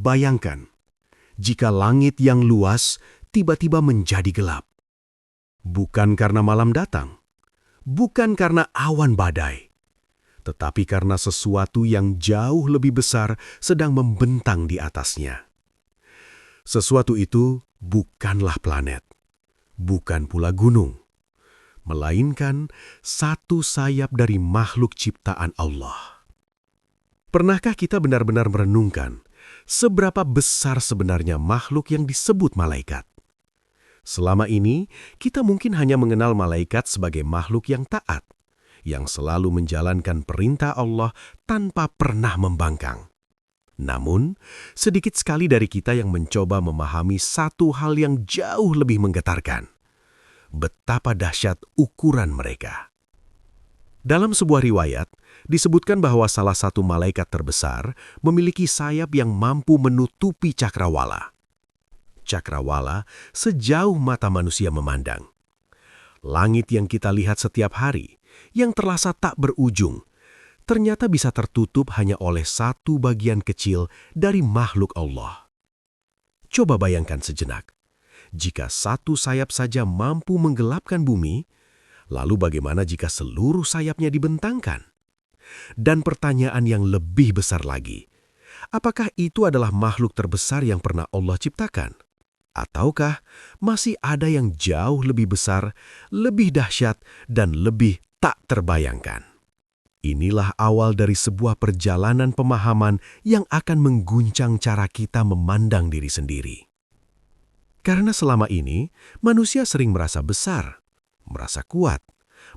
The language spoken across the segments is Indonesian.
bayangkan, jika langit yang luas tiba-tiba menjadi gelap. Bukan karena malam datang, bukan karena awan badai, tetapi karena sesuatu yang jauh lebih besar sedang membentang di atasnya. Sesuatu itu bukanlah planet, bukan pula gunung, melainkan satu sayap dari makhluk ciptaan Allah. Pernahkah kita benar-benar merenungkan seberapa besar sebenarnya makhluk yang disebut malaikat? Selama ini, kita mungkin hanya mengenal malaikat sebagai makhluk yang taat, yang selalu menjalankan perintah Allah tanpa pernah membangkang. Namun, sedikit sekali dari kita yang mencoba memahami satu hal yang jauh lebih menggetarkan. Betapa dahsyat ukuran mereka. Dalam sebuah riwayat, disebutkan bahwa salah satu malaikat terbesar memiliki sayap yang mampu menutupi cakrawala. Cakrawala sejauh mata manusia memandang. Langit yang kita lihat setiap hari, yang terasa tak berujung, ternyata bisa tertutup hanya oleh satu bagian kecil dari makhluk Allah. Coba bayangkan sejenak, jika satu sayap saja mampu menggelapkan bumi, lalu bagaimana jika seluruh sayapnya dibentangkan? Dan pertanyaan yang lebih besar lagi, apakah itu adalah makhluk terbesar yang pernah Allah ciptakan? Ataukah masih ada yang jauh lebih besar, lebih dahsyat, dan lebih tak terbayangkan? Inilah awal dari sebuah perjalanan pemahaman yang akan mengguncang cara kita memandang diri sendiri. Karena selama ini, manusia sering merasa besar, merasa kuat,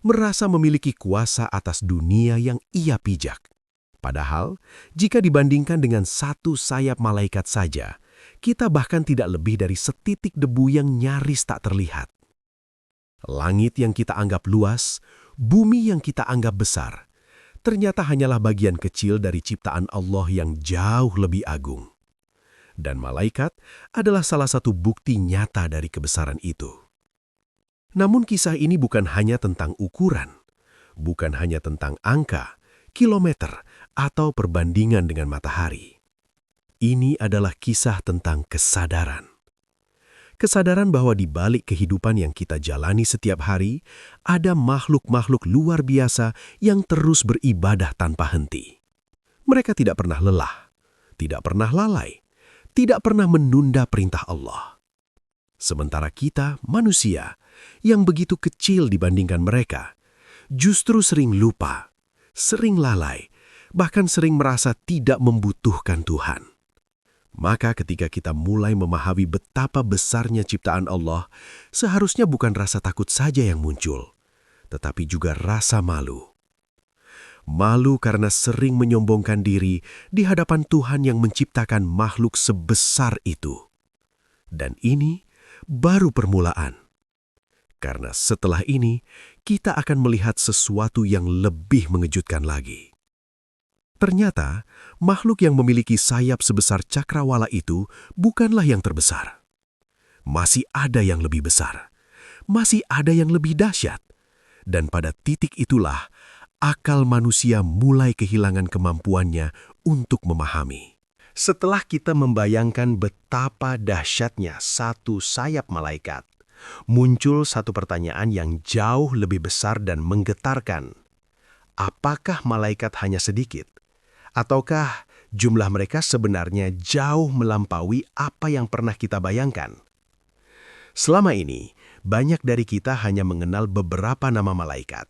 merasa memiliki kuasa atas dunia yang ia pijak. Padahal, jika dibandingkan dengan satu sayap malaikat saja, kita bahkan tidak lebih dari setitik debu yang nyaris tak terlihat. Langit yang kita anggap luas, bumi yang kita anggap besar, ternyata hanyalah bagian kecil dari ciptaan Allah yang jauh lebih agung. Dan malaikat adalah salah satu bukti nyata dari kebesaran itu. Namun kisah ini bukan hanya tentang ukuran, bukan hanya tentang angka, kilometer, atau perbandingan dengan matahari. Ini adalah kisah tentang kesadaran. Kesadaran bahwa di balik kehidupan yang kita jalani setiap hari, ada makhluk-makhluk luar biasa yang terus beribadah tanpa henti. Mereka tidak pernah lelah, tidak pernah lalai, tidak pernah menunda perintah Allah. Sementara kita, manusia, yang begitu kecil dibandingkan mereka, justru sering lupa, sering lalai, bahkan sering merasa tidak membutuhkan Tuhan. Maka ketika kita mulai memahami betapa besarnya ciptaan Allah, seharusnya bukan rasa takut saja yang muncul, tetapi juga rasa malu. Malu karena sering menyombongkan diri di hadapan Tuhan yang menciptakan makhluk sebesar itu. Dan ini baru permulaan. Karena setelah ini, kita akan melihat sesuatu yang lebih mengejutkan lagi. Ternyata, makhluk yang memiliki sayap sebesar cakrawala itu bukanlah yang terbesar. Masih ada yang lebih besar. Masih ada yang lebih dahsyat. Dan pada titik itulah, akal manusia mulai kehilangan kemampuannya untuk memahami. Setelah kita membayangkan betapa dahsyatnya satu sayap malaikat, muncul satu pertanyaan yang jauh lebih besar dan menggetarkan. Apakah malaikat hanya sedikit? Ataukah jumlah mereka sebenarnya jauh melampaui apa yang pernah kita bayangkan? Selama ini, banyak dari kita hanya mengenal beberapa nama malaikat.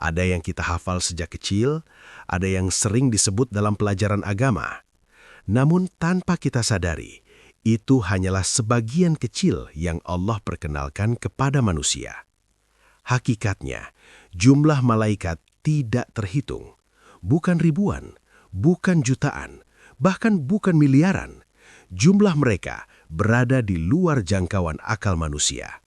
Ada yang kita hafal sejak kecil, ada yang sering disebut dalam pelajaran agama. Namun tanpa kita sadari, itu hanyalah sebagian kecil yang Allah perkenalkan kepada manusia. Hakikatnya, jumlah malaikat tidak terhitung, bukan ribuan, bukan jutaan, bahkan bukan miliaran. Jumlah mereka berada di luar jangkauan akal manusia.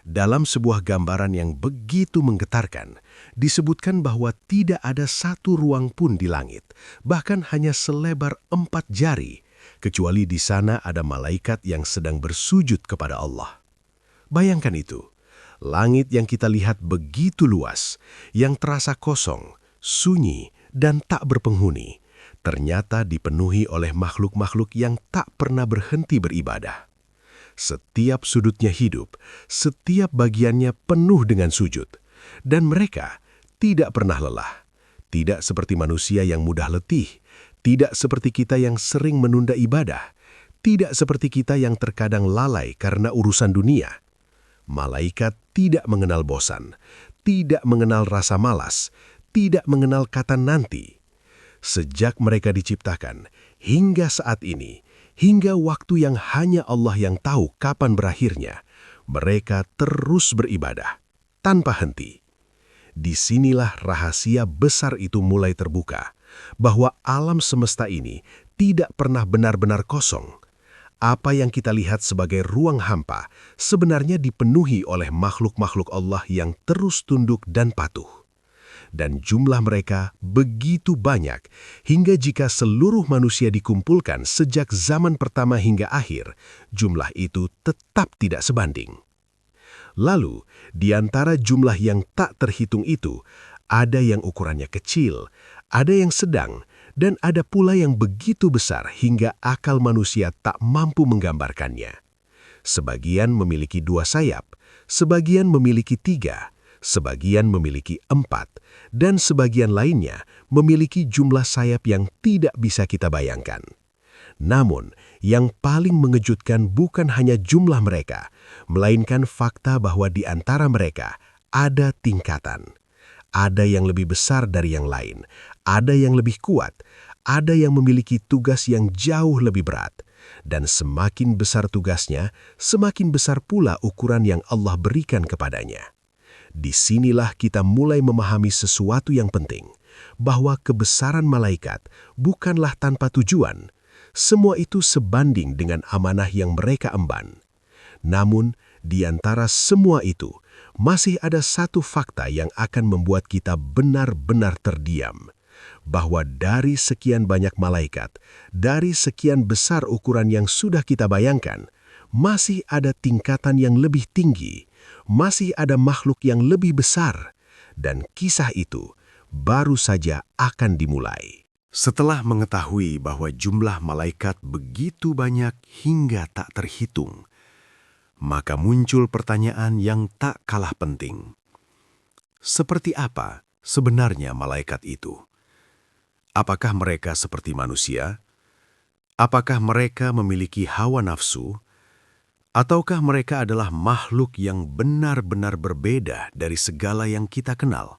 Dalam sebuah gambaran yang begitu menggetarkan, disebutkan bahwa tidak ada satu ruang pun di langit, bahkan hanya selebar 4 jari, kecuali di sana ada malaikat yang sedang bersujud kepada Allah. Bayangkan itu, langit yang kita lihat begitu luas, yang terasa kosong, sunyi, dan tak berpenghuni, ternyata dipenuhi oleh makhluk-makhluk yang tak pernah berhenti beribadah. Setiap sudutnya hidup, setiap bagiannya penuh dengan sujud, dan mereka tidak pernah lelah. Tidak seperti manusia yang mudah letih, tidak seperti kita yang sering menunda ibadah, tidak seperti kita yang terkadang lalai karena urusan dunia. Malaikat tidak mengenal bosan, tidak mengenal rasa malas, tidak mengenal kata nanti. Sejak mereka diciptakan, hingga saat ini, hingga waktu yang hanya Allah yang tahu kapan berakhirnya, mereka terus beribadah, tanpa henti. Disinilah rahasia besar itu mulai terbuka, bahwa alam semesta ini tidak pernah benar-benar kosong. Apa yang kita lihat sebagai ruang hampa sebenarnya dipenuhi oleh makhluk-makhluk Allah yang terus tunduk dan patuh. Dan jumlah mereka begitu banyak, hingga jika seluruh manusia dikumpulkan sejak zaman pertama hingga akhir, jumlah itu tetap tidak sebanding. Lalu, di antara jumlah yang tak terhitung itu, ada yang ukurannya kecil, ada yang sedang, dan ada pula yang begitu besar hingga akal manusia tak mampu menggambarkannya. Sebagian memiliki 2 sayap, sebagian memiliki 3, sebagian memiliki 4, dan sebagian lainnya memiliki jumlah sayap yang tidak bisa kita bayangkan. Namun, yang paling mengejutkan bukan hanya jumlah mereka, melainkan fakta bahwa di antara mereka ada tingkatan. Ada yang lebih besar dari yang lain, ada yang lebih kuat, ada yang memiliki tugas yang jauh lebih berat. Dan semakin besar tugasnya, semakin besar pula ukuran yang Allah berikan kepadanya. Disinilah kita mulai memahami sesuatu yang penting, bahwa kebesaran malaikat bukanlah tanpa tujuan. Semua itu sebanding dengan amanah yang mereka emban. Namun, di antara semua itu, masih ada satu fakta yang akan membuat kita benar-benar terdiam. Bahwa dari sekian banyak malaikat, dari sekian besar ukuran yang sudah kita bayangkan, masih ada tingkatan yang lebih tinggi, masih ada makhluk yang lebih besar, dan kisah itu baru saja akan dimulai. Setelah mengetahui bahwa jumlah malaikat begitu banyak hingga tak terhitung, maka muncul pertanyaan yang tak kalah penting. Seperti apa sebenarnya malaikat itu? Apakah mereka seperti manusia? Apakah mereka memiliki hawa nafsu? Ataukah mereka adalah makhluk yang benar-benar berbeda dari segala yang kita kenal?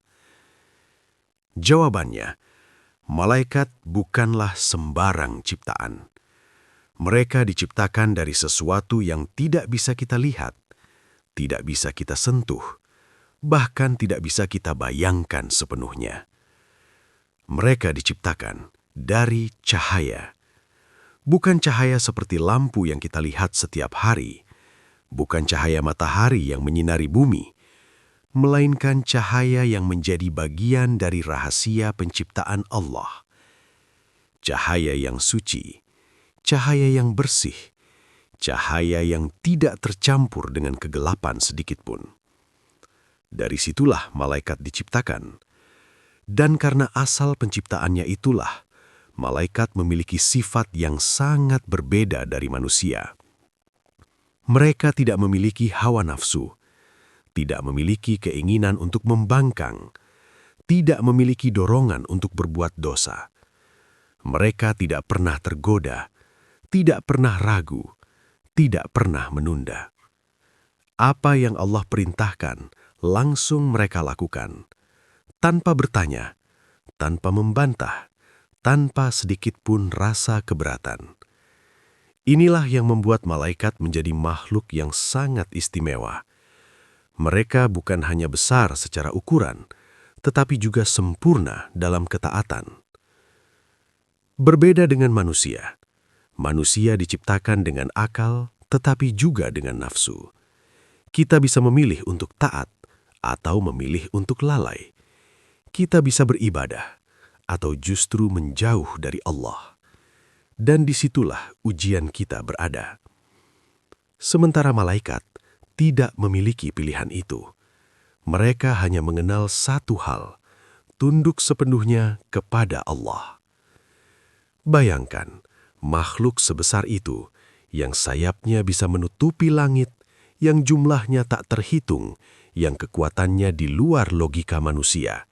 Jawabannya, malaikat bukanlah sembarang ciptaan. Mereka diciptakan dari sesuatu yang tidak bisa kita lihat, tidak bisa kita sentuh, bahkan tidak bisa kita bayangkan sepenuhnya. Mereka diciptakan dari cahaya. Bukan cahaya seperti lampu yang kita lihat setiap hari, bukan cahaya matahari yang menyinari bumi, melainkan cahaya yang menjadi bagian dari rahasia penciptaan Allah. Cahaya yang suci, cahaya yang bersih, cahaya yang tidak tercampur dengan kegelapan sedikitpun. Dari situlah malaikat diciptakan. Dan karena asal penciptaannya itulah, malaikat memiliki sifat yang sangat berbeda dari manusia. Mereka tidak memiliki hawa nafsu, tidak memiliki keinginan untuk membangkang, tidak memiliki dorongan untuk berbuat dosa. Mereka tidak pernah tergoda, tidak pernah ragu, tidak pernah menunda. Apa yang Allah perintahkan, langsung mereka lakukan, tanpa bertanya, tanpa membantah, tanpa sedikit pun rasa keberatan. Inilah yang membuat malaikat menjadi makhluk yang sangat istimewa. Mereka bukan hanya besar secara ukuran, tetapi juga sempurna dalam ketaatan. Berbeda dengan manusia, manusia diciptakan dengan akal, tetapi juga dengan nafsu. Kita bisa memilih untuk taat atau memilih untuk lalai. Kita bisa beribadah atau justru menjauh dari Allah. Dan disitulah ujian kita berada. Sementara malaikat tidak memiliki pilihan itu. Mereka hanya mengenal satu hal, tunduk sepenuhnya kepada Allah. Bayangkan, makhluk sebesar itu yang sayapnya bisa menutupi langit, yang jumlahnya tak terhitung, yang kekuatannya di luar logika manusia.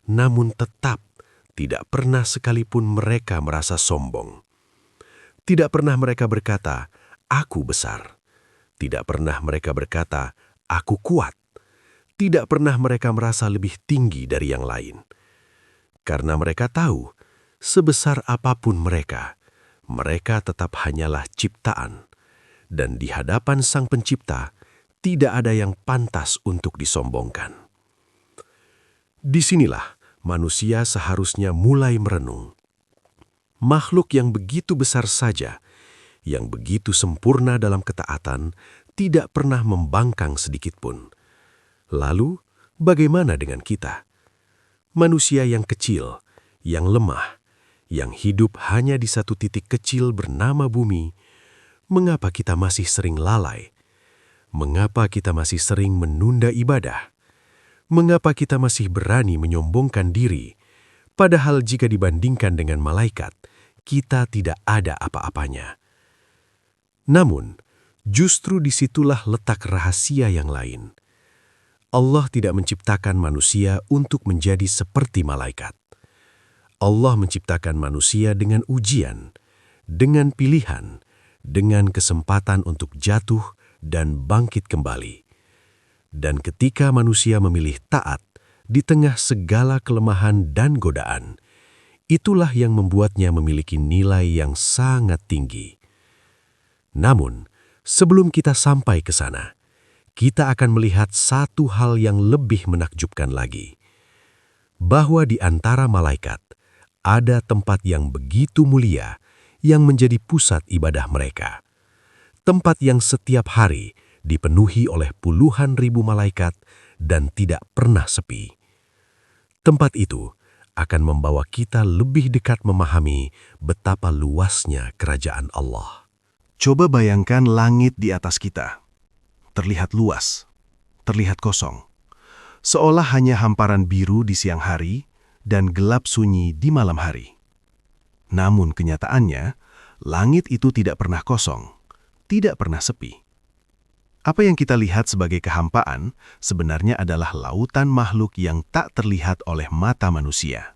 Namun tetap tidak pernah sekalipun mereka merasa sombong. Tidak pernah mereka berkata, "Aku besar." Tidak pernah mereka berkata, "Aku kuat." Tidak pernah mereka merasa lebih tinggi dari yang lain. Karena mereka tahu, sebesar apapun mereka tetap hanyalah ciptaan. Dan di hadapan Sang Pencipta, tidak ada yang pantas untuk disombongkan. Disinilah manusia seharusnya mulai merenung. Makhluk yang begitu besar saja, yang begitu sempurna dalam ketaatan, tidak pernah membangkang sedikitpun. Lalu, bagaimana dengan kita? Manusia yang kecil, yang lemah, yang hidup hanya di satu titik kecil bernama bumi, mengapa kita masih sering lalai? Mengapa kita masih sering menunda ibadah? Mengapa kita masih berani menyombongkan diri? Padahal jika dibandingkan dengan malaikat, kita tidak ada apa-apanya. Namun, justru disitulah letak rahasia yang lain. Allah tidak menciptakan manusia untuk menjadi seperti malaikat. Allah menciptakan manusia dengan ujian, dengan pilihan, dengan kesempatan untuk jatuh dan bangkit kembali. Dan ketika manusia memilih taat di tengah segala kelemahan dan godaan, itulah yang membuatnya memiliki nilai yang sangat tinggi. Namun, sebelum kita sampai ke sana, kita akan melihat satu hal yang lebih menakjubkan lagi. Bahwa di antara malaikat, ada tempat yang begitu mulia yang menjadi pusat ibadah mereka. Tempat yang setiap hari dipenuhi oleh puluhan ribu malaikat dan tidak pernah sepi. Tempat itu akan membawa kita lebih dekat memahami betapa luasnya kerajaan Allah. Coba bayangkan langit di atas kita. Terlihat luas, terlihat kosong. Seolah hanya hamparan biru di siang hari dan gelap sunyi di malam hari. Namun kenyataannya, langit itu tidak pernah kosong, tidak pernah sepi. Apa yang kita lihat sebagai kehampaan sebenarnya adalah lautan makhluk yang tak terlihat oleh mata manusia.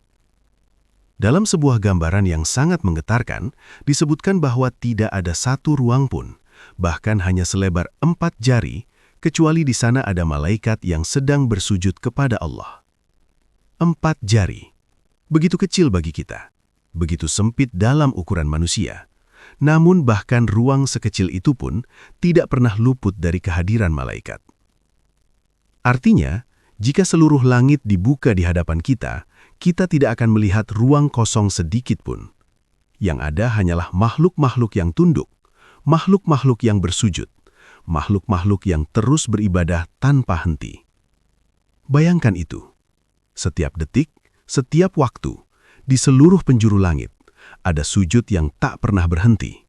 Dalam sebuah gambaran yang sangat menggetarkan, disebutkan bahwa tidak ada satu ruang pun, bahkan hanya selebar 4 jari, kecuali di sana ada malaikat yang sedang bersujud kepada Allah. 4 jari. Begitu kecil bagi kita, begitu sempit dalam ukuran manusia. Namun bahkan ruang sekecil itu pun tidak pernah luput dari kehadiran malaikat. Artinya, jika seluruh langit dibuka di hadapan kita tidak akan melihat ruang kosong sedikit pun. Yang ada hanyalah makhluk-makhluk yang tunduk, makhluk-makhluk yang bersujud, makhluk-makhluk yang terus beribadah tanpa henti. Bayangkan itu. Setiap detik, setiap waktu, di seluruh penjuru langit, ada sujud yang tak pernah berhenti.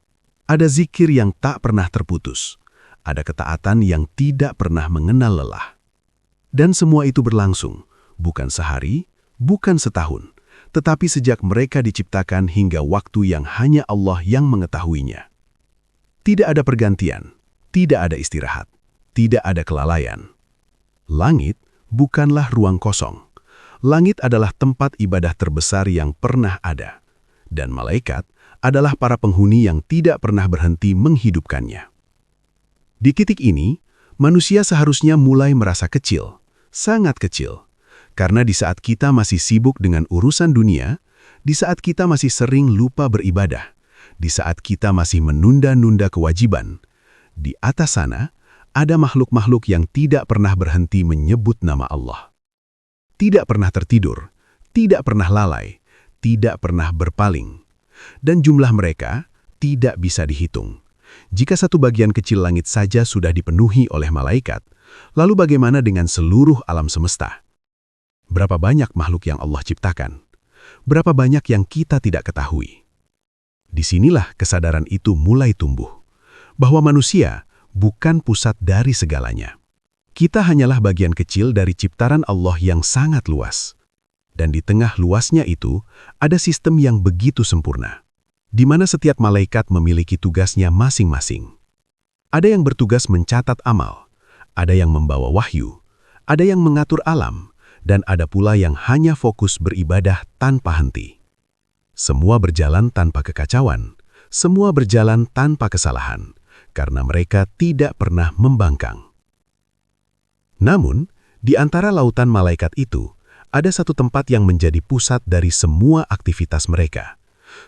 Ada zikir yang tak pernah terputus. Ada ketaatan yang tidak pernah mengenal lelah. Dan semua itu berlangsung, bukan sehari, bukan setahun, tetapi sejak mereka diciptakan hingga waktu yang hanya Allah yang mengetahuinya. Tidak ada pergantian, tidak ada istirahat, tidak ada kelalaian. Langit bukanlah ruang kosong. Langit adalah tempat ibadah terbesar yang pernah ada. Dan malaikat adalah para penghuni yang tidak pernah berhenti menghidupkannya. Di titik ini, manusia seharusnya mulai merasa kecil, sangat kecil. Karena di saat kita masih sibuk dengan urusan dunia, di saat kita masih sering lupa beribadah, di saat kita masih menunda-nunda kewajiban, di atas sana ada makhluk-makhluk yang tidak pernah berhenti menyebut nama Allah. Tidak pernah tertidur, tidak pernah lalai, tidak pernah berpaling. Dan jumlah mereka tidak bisa dihitung. Jika satu bagian kecil langit saja sudah dipenuhi oleh malaikat, lalu bagaimana dengan seluruh alam semesta? Berapa banyak makhluk yang Allah ciptakan? Berapa banyak yang kita tidak ketahui? Disinilah kesadaran itu mulai tumbuh, bahwa manusia bukan pusat dari segalanya. Kita hanyalah bagian kecil dari ciptaran Allah yang sangat luas. Dan di tengah luasnya itu, ada sistem yang begitu sempurna. di mana setiap malaikat memiliki tugasnya masing-masing. Ada yang bertugas mencatat amal, ada yang membawa wahyu, ada yang mengatur alam, dan ada pula yang hanya fokus beribadah tanpa henti. Semua berjalan tanpa kekacauan, semua berjalan tanpa kesalahan, karena mereka tidak pernah membangkang. Namun, di antara lautan malaikat itu, ada satu tempat yang menjadi pusat dari semua aktivitas mereka.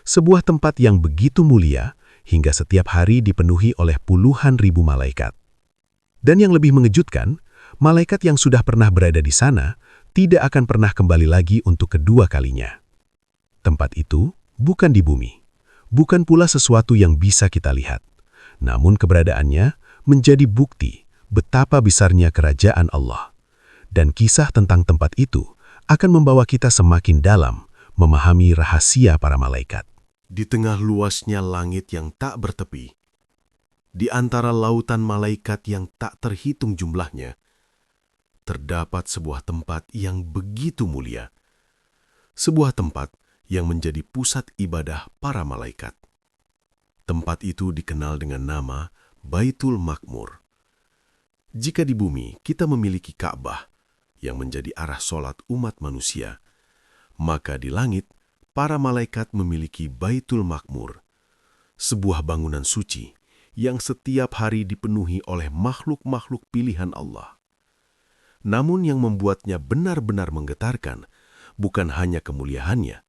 Sebuah tempat yang begitu mulia, hingga setiap hari dipenuhi oleh puluhan ribu malaikat. Dan yang lebih mengejutkan, malaikat yang sudah pernah berada di sana, tidak akan pernah kembali lagi untuk kedua kalinya. Tempat itu bukan di bumi, bukan pula sesuatu yang bisa kita lihat. Namun keberadaannya menjadi bukti betapa besarnya kerajaan Allah. Dan kisah tentang tempat itu akan membawa kita semakin dalam memahami rahasia para malaikat. Di tengah luasnya langit yang tak bertepi, di antara lautan malaikat yang tak terhitung jumlahnya, terdapat sebuah tempat yang begitu mulia. Sebuah tempat yang menjadi pusat ibadah para malaikat. Tempat itu dikenal dengan nama Baitul Maqmur. Jika di bumi kita memiliki Ka'bah yang menjadi arah sholat umat manusia, maka di langit para malaikat memiliki Baitul Maqmur, sebuah bangunan suci yang setiap hari dipenuhi oleh makhluk-makhluk pilihan Allah. Namun yang membuatnya benar-benar menggetarkan bukan hanya kemuliaannya,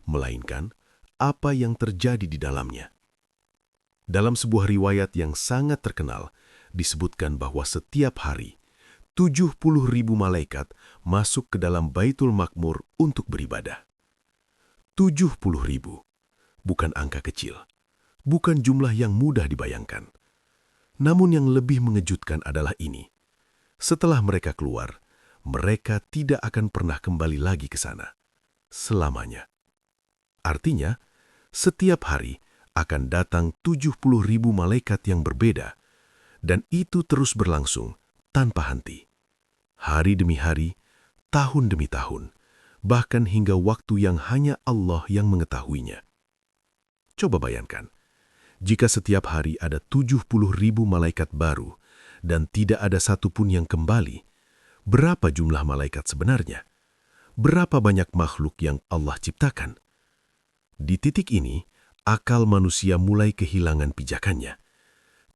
melainkan apa yang terjadi di dalamnya. Dalam sebuah riwayat yang sangat terkenal, disebutkan bahwa setiap hari 70.000 malaikat masuk ke dalam Baitul Maqmur untuk beribadah. 70.000, bukan angka kecil, bukan jumlah yang mudah dibayangkan. Namun yang lebih mengejutkan adalah ini. Setelah mereka keluar, mereka tidak akan pernah kembali lagi ke sana selamanya. Artinya, setiap hari akan datang 70.000 malaikat yang berbeda, dan itu terus berlangsung tanpa henti. Hari demi hari, tahun demi tahun, bahkan hingga waktu yang hanya Allah yang mengetahuinya. Coba bayangkan, jika setiap hari ada 70.000 malaikat baru dan tidak ada satupun yang kembali, berapa jumlah malaikat sebenarnya? Berapa banyak makhluk yang Allah ciptakan? Di titik ini, akal manusia mulai kehilangan pijakannya.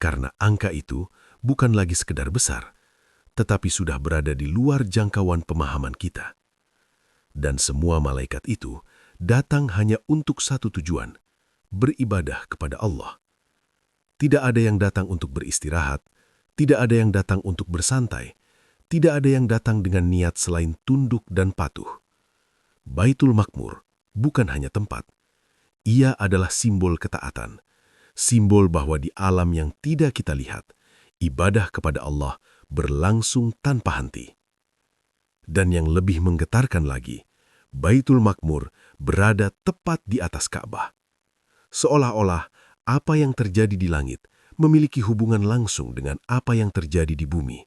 Karena angka itu bukan lagi sekedar besar, tetapi sudah berada di luar jangkauan pemahaman kita. Dan semua malaikat itu datang hanya untuk satu tujuan, beribadah kepada Allah. Tidak ada yang datang untuk beristirahat, tidak ada yang datang untuk bersantai, tidak ada yang datang dengan niat selain tunduk dan patuh. Baitul Maqmur bukan hanya tempat, ia adalah simbol ketaatan. Simbol bahwa di alam yang tidak kita lihat, ibadah kepada Allah berlangsung tanpa henti. Dan yang lebih menggetarkan lagi, Baitul Maqmur berada tepat di atas Ka'bah. Seolah-olah apa yang terjadi di langit memiliki hubungan langsung dengan apa yang terjadi di bumi.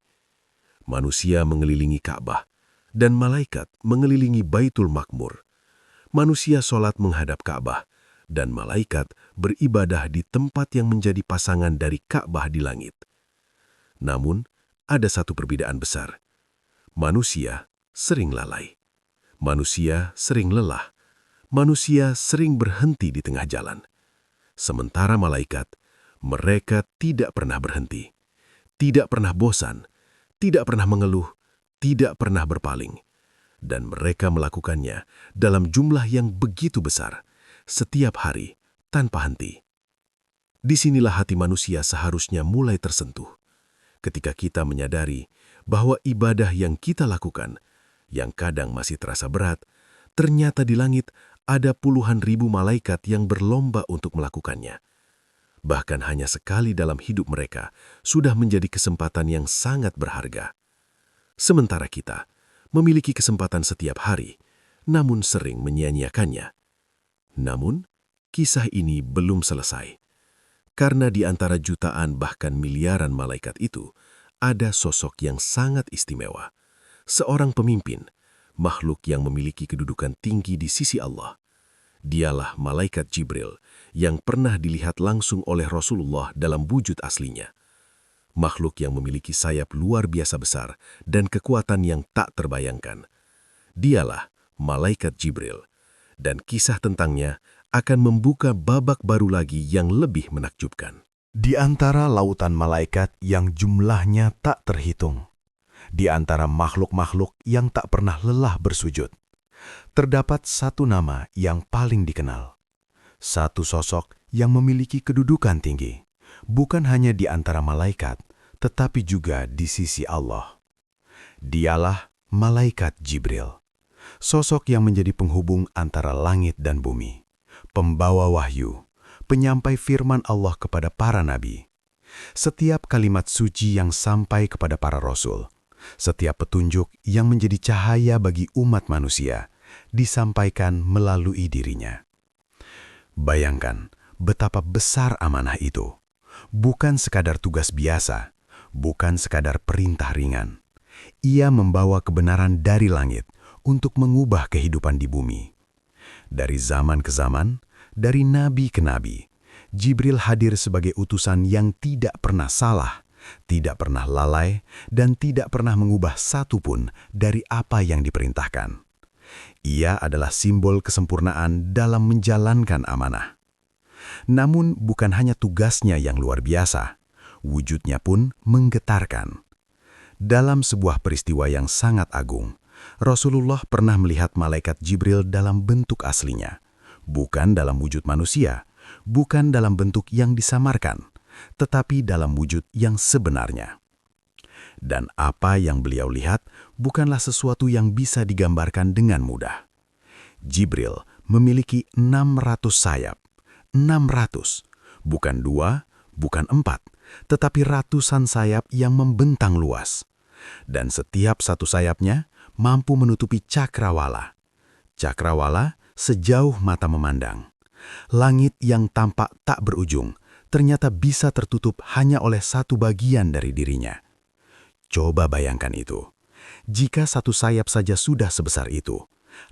Manusia mengelilingi Ka'bah, dan malaikat mengelilingi Baitul Maqmur. Manusia sholat menghadap Ka'bah, dan malaikat beribadah di tempat yang menjadi pasangan dari Ka'bah di langit. Namun, ada satu perbedaan besar. Manusia sering lalai. Manusia sering lelah. Manusia sering berhenti di tengah jalan. Sementara malaikat, mereka tidak pernah berhenti. Tidak pernah bosan. Tidak pernah mengeluh. Tidak pernah berpaling. Dan mereka melakukannya dalam jumlah yang begitu besar, setiap hari, tanpa henti. Disinilah hati manusia seharusnya mulai tersentuh. Ketika kita menyadari bahwa ibadah yang kita lakukan, yang kadang masih terasa berat, ternyata di langit ada puluhan ribu malaikat yang berlomba untuk melakukannya. Bahkan hanya sekali dalam hidup mereka sudah menjadi kesempatan yang sangat berharga. Sementara kita memiliki kesempatan setiap hari, namun sering menyia-nyiakannya. Namun, kisah ini belum selesai. Karena di antara jutaan bahkan miliaran malaikat itu, ada sosok yang sangat istimewa. Seorang pemimpin, makhluk yang memiliki kedudukan tinggi di sisi Allah. Dialah malaikat Jibril yang pernah dilihat langsung oleh Rasulullah dalam wujud aslinya. Makhluk yang memiliki sayap luar biasa besar dan kekuatan yang tak terbayangkan. Dialah malaikat Jibril, dan kisah tentangnya akan membuka babak baru lagi yang lebih menakjubkan. Di antara lautan malaikat yang jumlahnya tak terhitung, di antara makhluk-makhluk yang tak pernah lelah bersujud, terdapat satu nama yang paling dikenal. Satu sosok yang memiliki kedudukan tinggi, bukan hanya di antara malaikat, tetapi juga di sisi Allah. Dialah malaikat Jibril, sosok yang menjadi penghubung antara langit dan bumi, pembawa wahyu, penyampai firman Allah kepada para nabi. Setiap kalimat suci yang sampai kepada para rasul, setiap petunjuk yang menjadi cahaya bagi umat manusia, disampaikan melalui dirinya. Bayangkan betapa besar amanah itu. Bukan sekadar tugas biasa, bukan sekadar perintah ringan. Ia membawa kebenaran dari langit untuk mengubah kehidupan di bumi. Dari zaman ke zaman, dari nabi ke nabi, Jibril hadir sebagai utusan yang tidak pernah salah, tidak pernah lalai, dan tidak pernah mengubah satupun dari apa yang diperintahkan. Ia adalah simbol kesempurnaan dalam menjalankan amanah. Namun bukan hanya tugasnya yang luar biasa, wujudnya pun menggetarkan. Dalam sebuah peristiwa yang sangat agung, Rasulullah pernah melihat malaikat Jibril dalam bentuk aslinya, bukan dalam wujud manusia, bukan dalam bentuk yang disamarkan, tetapi dalam wujud yang sebenarnya. Dan apa yang beliau lihat bukanlah sesuatu yang bisa digambarkan dengan mudah. Jibril memiliki 600 sayap. 600, bukan 2, bukan 4, tetapi ratusan sayap yang membentang luas. Dan setiap satu sayapnya mampu menutupi cakrawala. Cakrawala sejauh mata memandang. Langit yang tampak tak berujung ternyata bisa tertutup hanya oleh satu bagian dari dirinya. Coba bayangkan itu. Jika satu sayap saja sudah sebesar itu,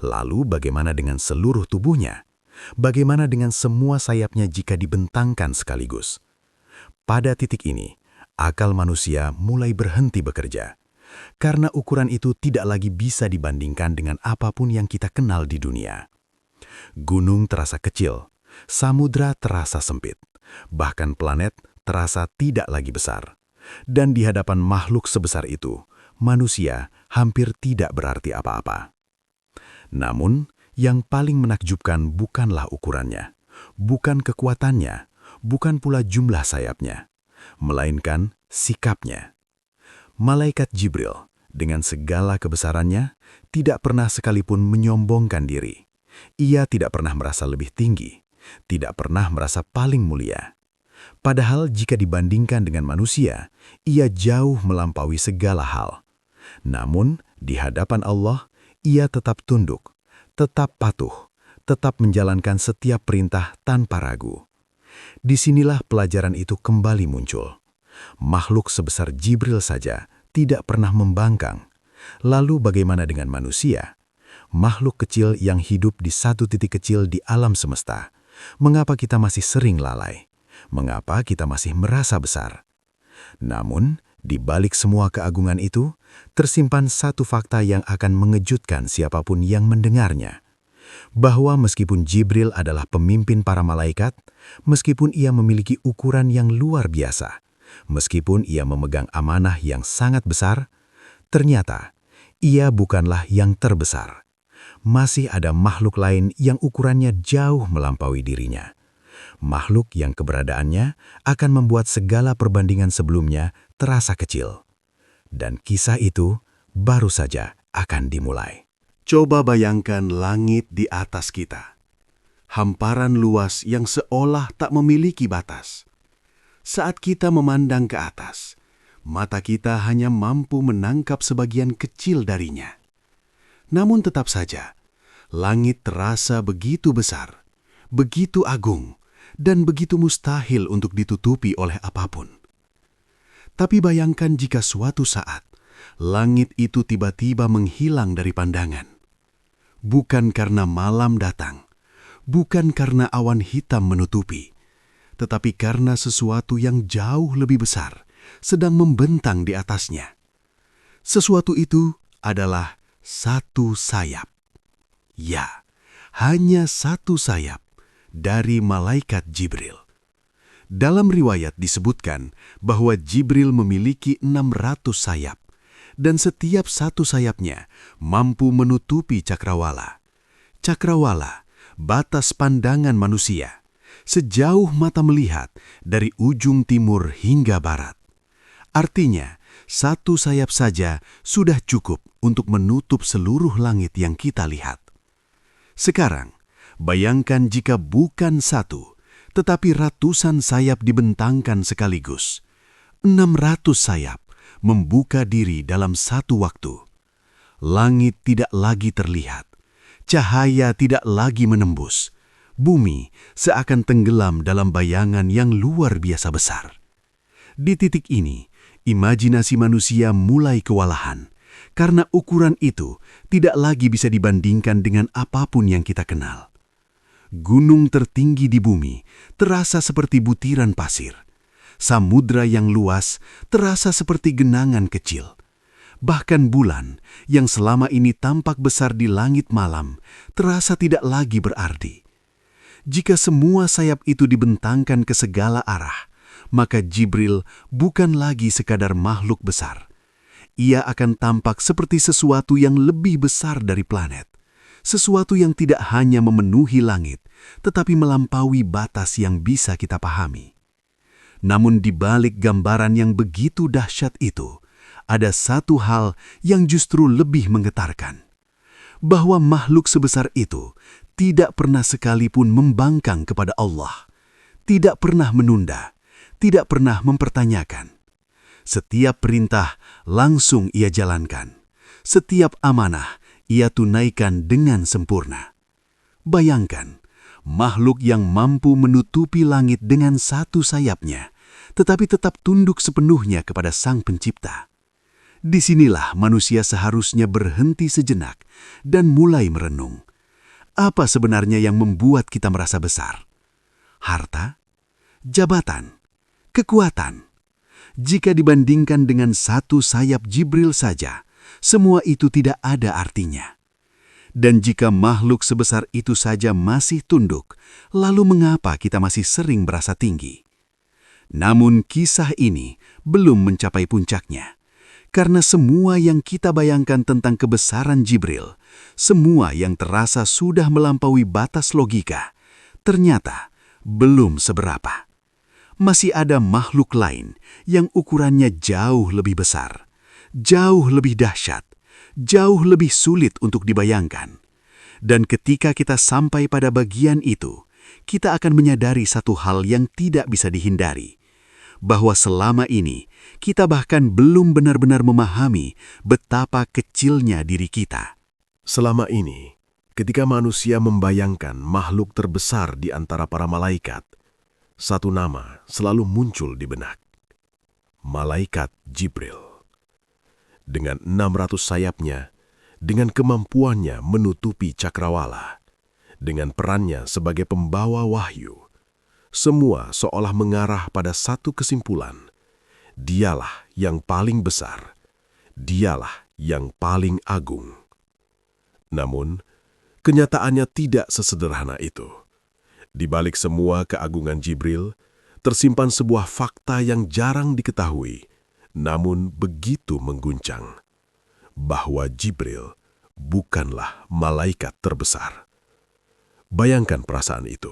lalu bagaimana dengan seluruh tubuhnya? Bagaimana dengan semua sayapnya jika dibentangkan sekaligus? Pada titik ini, akal manusia mulai berhenti bekerja. Karena ukuran itu tidak lagi bisa dibandingkan dengan apapun yang kita kenal di dunia. Gunung terasa kecil, samudra terasa sempit, bahkan planet terasa tidak lagi besar. Dan di hadapan makhluk sebesar itu, manusia hampir tidak berarti apa-apa. Namun, yang paling menakjubkan bukanlah ukurannya, bukan kekuatannya, bukan pula jumlah sayapnya, melainkan sikapnya. Malaikat Jibril, dengan segala kebesarannya, tidak pernah sekalipun menyombongkan diri. Ia tidak pernah merasa lebih tinggi, tidak pernah merasa paling mulia. Padahal jika dibandingkan dengan manusia, ia jauh melampaui segala hal. Namun, di hadapan Allah, ia tetap tunduk, tetap patuh, tetap menjalankan setiap perintah tanpa ragu. Disinilah pelajaran itu kembali muncul. Makhluk sebesar Jibril saja tidak pernah membangkang. Lalu bagaimana dengan manusia? Makhluk kecil yang hidup di satu titik kecil di alam semesta. Mengapa kita masih sering lalai? Mengapa kita masih merasa besar? Namun, di balik semua keagungan itu, tersimpan satu fakta yang akan mengejutkan siapapun yang mendengarnya. Bahwa meskipun Jibril adalah pemimpin para malaikat, meskipun ia memiliki ukuran yang luar biasa, meskipun ia memegang amanah yang sangat besar, ternyata ia bukanlah yang terbesar. Masih ada makhluk lain yang ukurannya jauh melampaui dirinya. Makhluk yang keberadaannya akan membuat segala perbandingan sebelumnya terasa kecil. Dan kisah itu baru saja akan dimulai. Coba bayangkan langit di atas kita. Hamparan luas yang seolah tak memiliki batas. Saat kita memandang ke atas, mata kita hanya mampu menangkap sebagian kecil darinya. Namun tetap saja, langit terasa begitu besar, begitu agung, dan begitu mustahil untuk ditutupi oleh apapun. Tapi bayangkan jika suatu saat, langit itu tiba-tiba menghilang dari pandangan. Bukan karena malam datang, bukan karena awan hitam menutupi, tetapi karena sesuatu yang jauh lebih besar sedang membentang di atasnya. Sesuatu itu adalah satu sayap. Ya, hanya satu sayap dari malaikat Jibril. Dalam riwayat disebutkan bahwa Jibril memiliki 600 sayap, dan setiap satu sayapnya mampu menutupi cakrawala. Cakrawala, batas pandangan manusia, sejauh mata melihat dari ujung timur hingga barat. Artinya, satu sayap saja sudah cukup untuk menutup seluruh langit yang kita lihat. Sekarang, bayangkan jika bukan satu, tetapi ratusan sayap dibentangkan sekaligus. 600 sayap membuka diri dalam satu waktu. Langit tidak lagi terlihat. Cahaya tidak lagi menembus. Bumi seakan tenggelam dalam bayangan yang luar biasa besar. Di titik ini, imajinasi manusia mulai kewalahan, karena ukuran itu tidak lagi bisa dibandingkan dengan apapun yang kita kenal. Gunung tertinggi di bumi terasa seperti butiran pasir. Samudra yang luas terasa seperti genangan kecil. Bahkan bulan yang selama ini tampak besar di langit malam terasa tidak lagi berarti. Jika semua sayap itu dibentangkan ke segala arah, maka Jibril bukan lagi sekadar makhluk besar. Ia akan tampak seperti sesuatu yang lebih besar dari planet. Sesuatu yang tidak hanya memenuhi langit, tetapi melampaui batas yang bisa kita pahami. Namun di balik gambaran yang begitu dahsyat itu, ada satu hal yang justru lebih menggetarkan. Bahwa makhluk sebesar itu tidak pernah sekalipun membangkang kepada Allah, tidak pernah menunda, tidak pernah mempertanyakan. Setiap perintah langsung ia jalankan. Setiap amanah ia tunaikan dengan sempurna. Bayangkan, makhluk yang mampu menutupi langit dengan satu sayapnya, tetapi tetap tunduk sepenuhnya kepada Sang Pencipta. Disinilah manusia seharusnya berhenti sejenak dan mulai merenung. Apa sebenarnya yang membuat kita merasa besar? Harta? Jabatan? Kekuatan? Jika dibandingkan dengan satu sayap Jibril saja, semua itu tidak ada artinya. Dan jika makhluk sebesar itu saja masih tunduk, lalu mengapa kita masih sering merasa tinggi? Namun kisah ini belum mencapai puncaknya. Karena semua yang kita bayangkan tentang kebesaran Jibril, semua yang terasa sudah melampaui batas logika, ternyata belum seberapa. Masih ada makhluk lain yang ukurannya jauh lebih besar, jauh lebih dahsyat, jauh lebih sulit untuk dibayangkan. Dan ketika kita sampai pada bagian itu, kita akan menyadari satu hal yang tidak bisa dihindari, bahwa selama ini kita bahkan belum benar-benar memahami betapa kecilnya diri kita. Selama ini, ketika manusia membayangkan makhluk terbesar di antara para malaikat, satu nama selalu muncul di benak. Malaikat Jibril. Dengan 600 sayapnya, dengan kemampuannya menutupi cakrawala, dengan perannya sebagai pembawa wahyu, semua seolah mengarah pada satu kesimpulan. Dialah yang paling besar. Dialah yang paling agung. Namun, kenyataannya tidak sesederhana itu. Di balik semua keagungan Jibril, tersimpan sebuah fakta yang jarang diketahui, namun begitu mengguncang. Bahwa Jibril bukanlah malaikat terbesar. Bayangkan perasaan itu.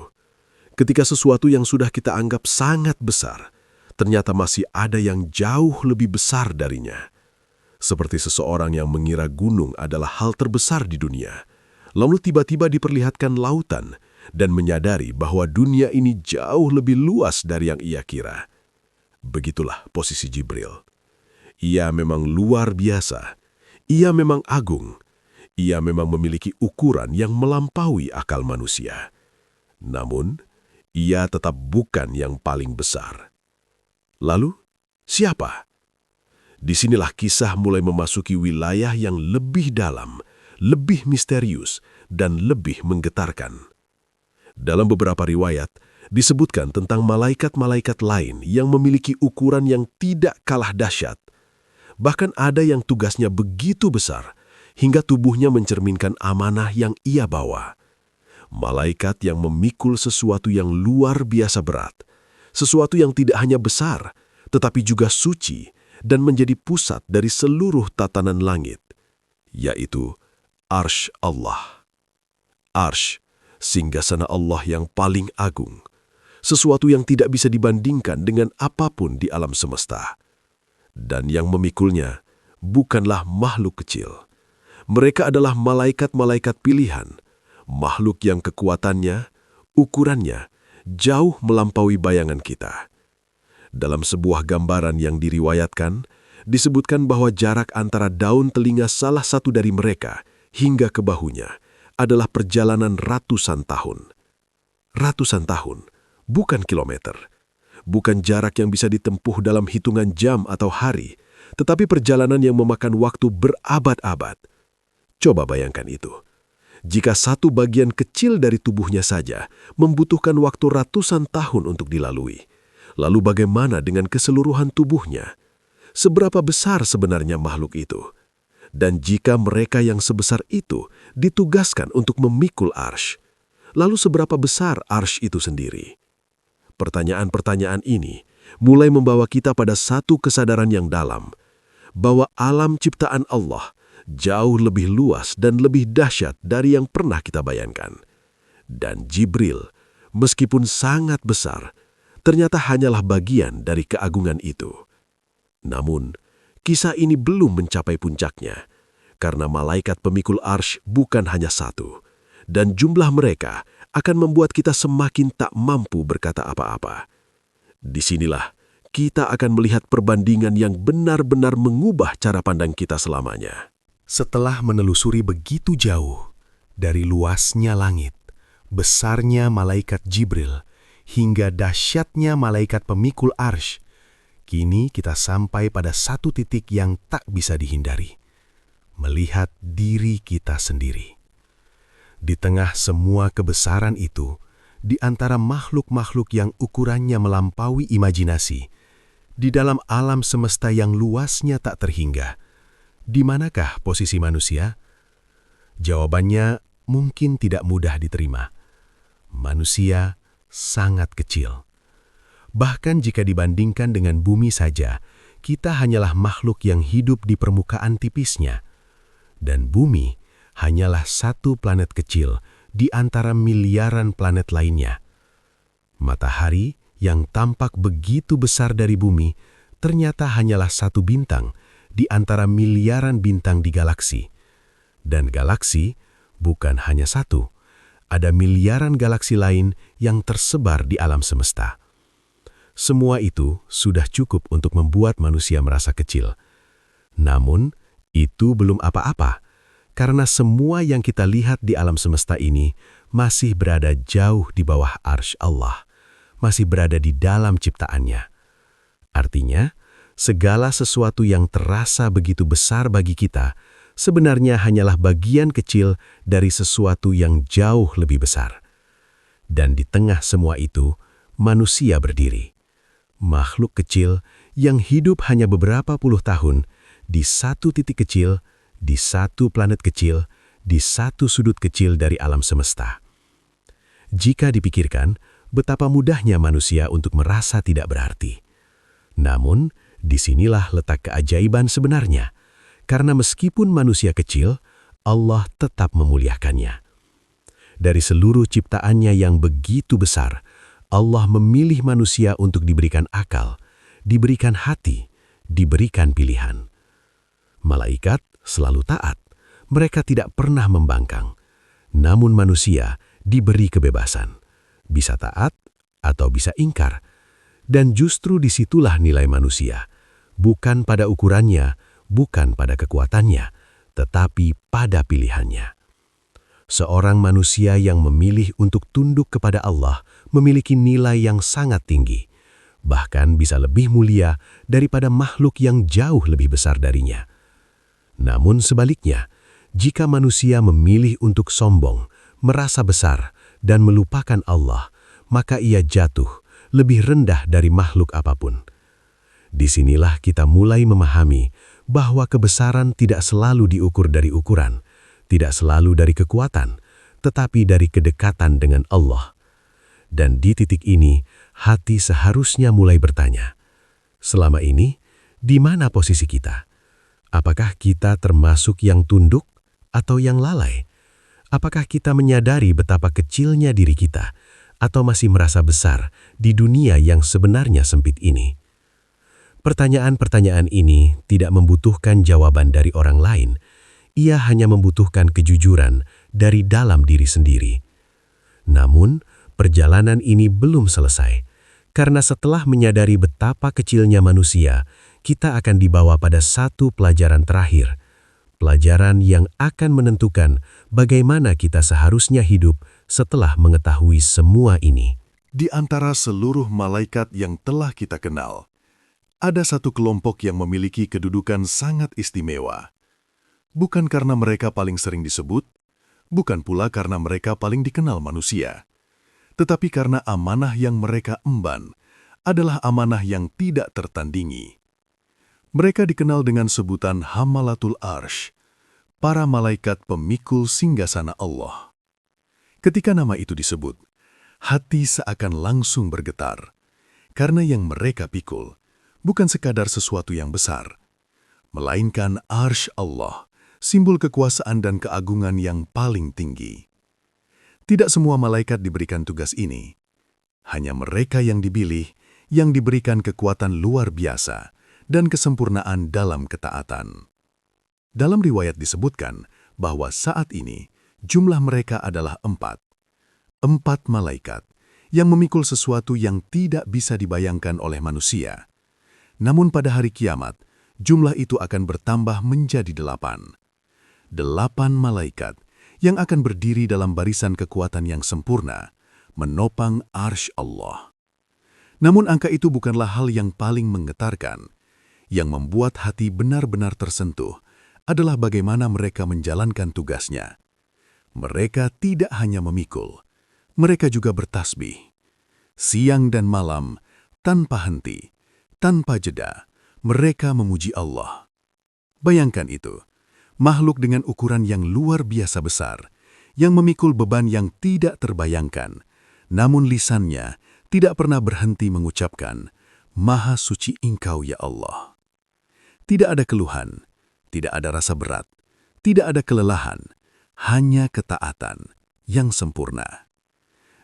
Ketika sesuatu yang sudah kita anggap sangat besar, ternyata masih ada yang jauh lebih besar darinya. Seperti seseorang yang mengira gunung adalah hal terbesar di dunia, lalu tiba-tiba diperlihatkan lautan dan menyadari bahwa dunia ini jauh lebih luas dari yang ia kira. Begitulah posisi Jibril. Ia memang luar biasa. Ia memang agung. Ia memang memiliki ukuran yang melampaui akal manusia. Namun, ia tetap bukan yang paling besar. Lalu, siapa? Disinilah kisah mulai memasuki wilayah yang lebih dalam, lebih misterius, dan lebih menggetarkan. Dalam beberapa riwayat, disebutkan tentang malaikat-malaikat lain yang memiliki ukuran yang tidak kalah dahsyat. Bahkan ada yang tugasnya begitu besar, hingga tubuhnya mencerminkan amanah yang ia bawa. Malaikat yang memikul sesuatu yang luar biasa berat, sesuatu yang tidak hanya besar, tetapi juga suci dan menjadi pusat dari seluruh tatanan langit, yaitu Arsy Allah. Arsy, singgasana Allah yang paling agung, sesuatu yang tidak bisa dibandingkan dengan apapun di alam semesta. Dan yang memikulnya bukanlah makhluk kecil. Mereka adalah malaikat-malaikat pilihan, makhluk yang kekuatannya, ukurannya, jauh melampaui bayangan kita. Dalam sebuah gambaran yang diriwayatkan, disebutkan bahwa jarak antara daun telinga salah satu dari mereka hingga ke bahunya adalah perjalanan ratusan tahun. Ratusan tahun, bukan kilometer. Bukan jarak yang bisa ditempuh dalam hitungan jam atau hari, tetapi perjalanan yang memakan waktu berabad-abad. Coba bayangkan itu. Jika satu bagian kecil dari tubuhnya saja membutuhkan waktu ratusan tahun untuk dilalui, lalu bagaimana dengan keseluruhan tubuhnya? Seberapa besar sebenarnya makhluk itu? Dan jika mereka yang sebesar itu ditugaskan untuk memikul Arsy, lalu seberapa besar Arsy itu sendiri? Pertanyaan-pertanyaan ini mulai membawa kita pada satu kesadaran yang dalam, bahwa alam ciptaan Allah jauh lebih luas dan lebih dahsyat dari yang pernah kita bayangkan. Dan Jibril, meskipun sangat besar, ternyata hanyalah bagian dari keagungan itu. Namun, kisah ini belum mencapai puncaknya, karena malaikat pemikul Arsy bukan hanya satu, dan jumlah mereka akan membuat kita semakin tak mampu berkata apa-apa. Disinilah kita akan melihat perbandingan yang benar-benar mengubah cara pandang kita selamanya. Setelah menelusuri begitu jauh, dari luasnya langit, besarnya malaikat Jibril, hingga dahsyatnya malaikat pemikul Arsy, kini kita sampai pada satu titik yang tak bisa dihindari. Melihat diri kita sendiri. Di tengah semua kebesaran itu, di antara makhluk-makhluk yang ukurannya melampaui imajinasi, di dalam alam semesta yang luasnya tak terhingga, di manakah posisi manusia? Jawabannya mungkin tidak mudah diterima. Manusia sangat kecil. Bahkan jika dibandingkan dengan bumi saja, kita hanyalah makhluk yang hidup di permukaan tipisnya. Dan bumi hanyalah satu planet kecil di antara miliaran planet lainnya. Matahari yang tampak begitu besar dari bumi ternyata hanyalah satu bintang di antara miliaran bintang di galaksi. Dan galaksi bukan hanya satu, ada miliaran galaksi lain yang tersebar di alam semesta. Semua itu sudah cukup untuk membuat manusia merasa kecil. Namun, itu belum apa-apa. Karena semua yang kita lihat di alam semesta ini masih berada jauh di bawah Arsy Allah, masih berada di dalam ciptaannya. Artinya, segala sesuatu yang terasa begitu besar bagi kita, sebenarnya hanyalah bagian kecil dari sesuatu yang jauh lebih besar. Dan di tengah semua itu, manusia berdiri. Makhluk kecil yang hidup hanya beberapa puluh tahun di satu titik kecil, di satu planet kecil, di satu sudut kecil dari alam semesta. Jika dipikirkan, betapa mudahnya manusia untuk merasa tidak berarti. Namun, disinilah letak keajaiban sebenarnya, karena meskipun manusia kecil, Allah tetap memuliakannya. Dari seluruh ciptaannya yang begitu besar, Allah memilih manusia untuk diberikan akal, diberikan hati, diberikan pilihan. Malaikat selalu taat, mereka tidak pernah membangkang. Namun manusia diberi kebebasan, bisa taat atau bisa ingkar. Dan justru disitulah nilai manusia, bukan pada ukurannya, bukan pada kekuatannya, tetapi pada pilihannya. Seorang manusia yang memilih untuk tunduk kepada Allah memiliki nilai yang sangat tinggi, bahkan bisa lebih mulia daripada makhluk yang jauh lebih besar darinya. Namun sebaliknya, jika manusia memilih untuk sombong, merasa besar, dan melupakan Allah, maka ia jatuh lebih rendah dari makhluk apapun. Disinilah kita mulai memahami bahwa kebesaran tidak selalu diukur dari ukuran, tidak selalu dari kekuatan, tetapi dari kedekatan dengan Allah. Dan di titik ini, hati seharusnya mulai bertanya, selama ini, di mana posisi kita? Apakah kita termasuk yang tunduk atau yang lalai? Apakah kita menyadari betapa kecilnya diri kita, atau masih merasa besar di dunia yang sebenarnya sempit ini? Pertanyaan-pertanyaan ini tidak membutuhkan jawaban dari orang lain. Ia hanya membutuhkan kejujuran dari dalam diri sendiri. Namun, perjalanan ini belum selesai, karena setelah menyadari betapa kecilnya manusia, kita akan dibawa pada satu pelajaran terakhir, pelajaran yang akan menentukan bagaimana kita seharusnya hidup setelah mengetahui semua ini. Di antara seluruh malaikat yang telah kita kenal, ada satu kelompok yang memiliki kedudukan sangat istimewa. Bukan karena mereka paling sering disebut, bukan pula karena mereka paling dikenal manusia, tetapi karena amanah yang mereka emban adalah amanah yang tidak tertandingi. Mereka dikenal dengan sebutan Hamalatul Arsh, para malaikat pemikul singgasana Allah. Ketika nama itu disebut, hati seakan langsung bergetar, karena yang mereka pikul bukan sekadar sesuatu yang besar, melainkan Arsh Allah, simbol kekuasaan dan keagungan yang paling tinggi. Tidak semua malaikat diberikan tugas ini. Hanya mereka yang dipilih, yang diberikan kekuatan luar biasa dan kesempurnaan dalam ketaatan. Dalam riwayat disebutkan bahwa saat ini jumlah mereka adalah 4. 4 malaikat yang memikul sesuatu yang tidak bisa dibayangkan oleh manusia. Namun pada hari kiamat, jumlah itu akan bertambah menjadi 8. 8 malaikat yang akan berdiri dalam barisan kekuatan yang sempurna, menopang Arsy Allah. Namun angka itu bukanlah hal yang paling menggetarkan. Yang membuat hati benar-benar tersentuh adalah bagaimana mereka menjalankan tugasnya. Mereka tidak hanya memikul, mereka juga bertasbih. Siang dan malam, tanpa henti, tanpa jeda, mereka memuji Allah. Bayangkan itu, makhluk dengan ukuran yang luar biasa besar, yang memikul beban yang tidak terbayangkan, namun lisannya tidak pernah berhenti mengucapkan, "Maha suci Engkau ya Allah." Tidak ada keluhan, tidak ada rasa berat, tidak ada kelelahan, hanya ketaatan yang sempurna.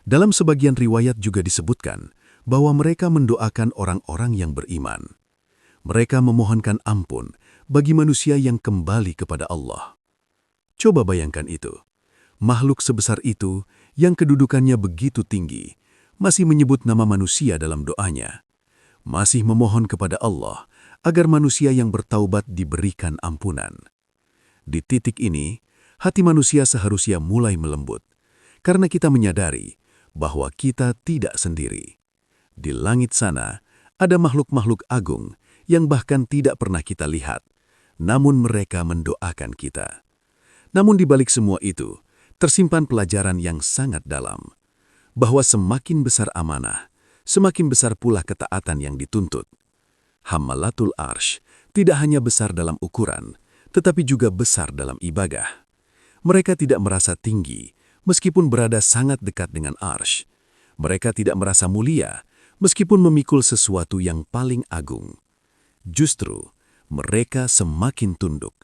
Dalam sebagian riwayat juga disebutkan bahwa mereka mendoakan orang-orang yang beriman. Mereka memohonkan ampun bagi manusia yang kembali kepada Allah. Coba bayangkan itu. Makhluk sebesar itu yang kedudukannya begitu tinggi, masih menyebut nama manusia dalam doanya. Masih memohon kepada Allah agar manusia yang bertaubat diberikan ampunan. Di titik ini, hati manusia seharusnya mulai melembut, karena kita menyadari bahwa kita tidak sendiri. Di langit sana, ada makhluk-makhluk agung yang bahkan tidak pernah kita lihat, namun mereka mendoakan kita. Namun di balik semua itu, tersimpan pelajaran yang sangat dalam, bahwa semakin besar amanah, semakin besar pula ketaatan yang dituntut. Hamalatul Arsh tidak hanya besar dalam ukuran, tetapi juga besar dalam ibadah. Mereka tidak merasa tinggi, meskipun berada sangat dekat dengan Arsh. Mereka tidak merasa mulia, meskipun memikul sesuatu yang paling agung. Justru, mereka semakin tunduk,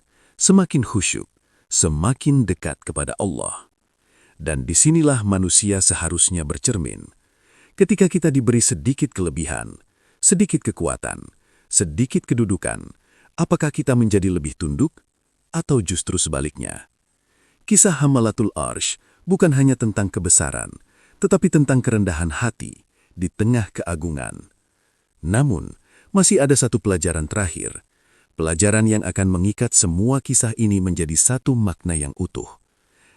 semakin khusyuk, semakin dekat kepada Allah. Dan disinilah manusia seharusnya bercermin. Ketika kita diberi sedikit kelebihan, sedikit kekuatan, sedikit kedudukan, apakah kita menjadi lebih tunduk atau justru sebaliknya? Kisah Hamalatul Arsh bukan hanya tentang kebesaran, tetapi tentang kerendahan hati di tengah keagungan. Namun, masih ada satu pelajaran terakhir, pelajaran yang akan mengikat semua kisah ini menjadi satu makna yang utuh.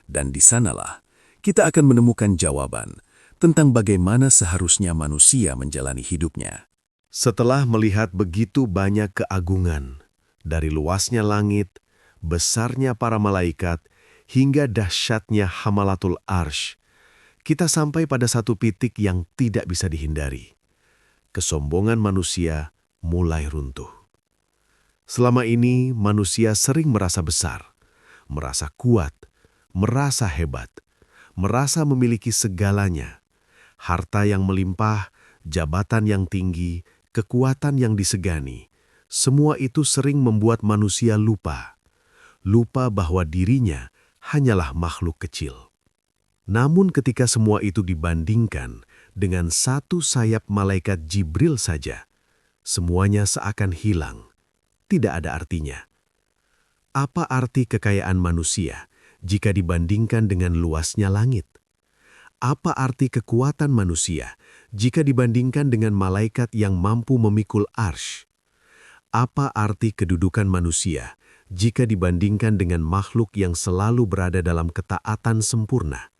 Dan di sanalah kita akan menemukan jawaban tentang bagaimana seharusnya manusia menjalani hidupnya. Setelah melihat begitu banyak keagungan, dari luasnya langit, besarnya para malaikat, hingga dahsyatnya Hamalatul Arsh, kita sampai pada satu titik yang tidak bisa dihindari. Kesombongan manusia mulai runtuh. Selama ini, manusia sering merasa besar, merasa kuat, merasa hebat, merasa memiliki segalanya. Harta yang melimpah, jabatan yang tinggi, kekuatan yang disegani, semua itu sering membuat manusia lupa bahwa dirinya hanyalah makhluk kecil. Namun ketika semua itu dibandingkan dengan satu sayap malaikat Jibril saja, semuanya seakan hilang, tidak ada artinya. Apa arti kekayaan manusia jika dibandingkan dengan luasnya langit? Apa arti kekuatan manusia jika dibandingkan dengan malaikat yang mampu memikul arsy? Apa arti kedudukan manusia jika dibandingkan dengan makhluk yang selalu berada dalam ketaatan sempurna?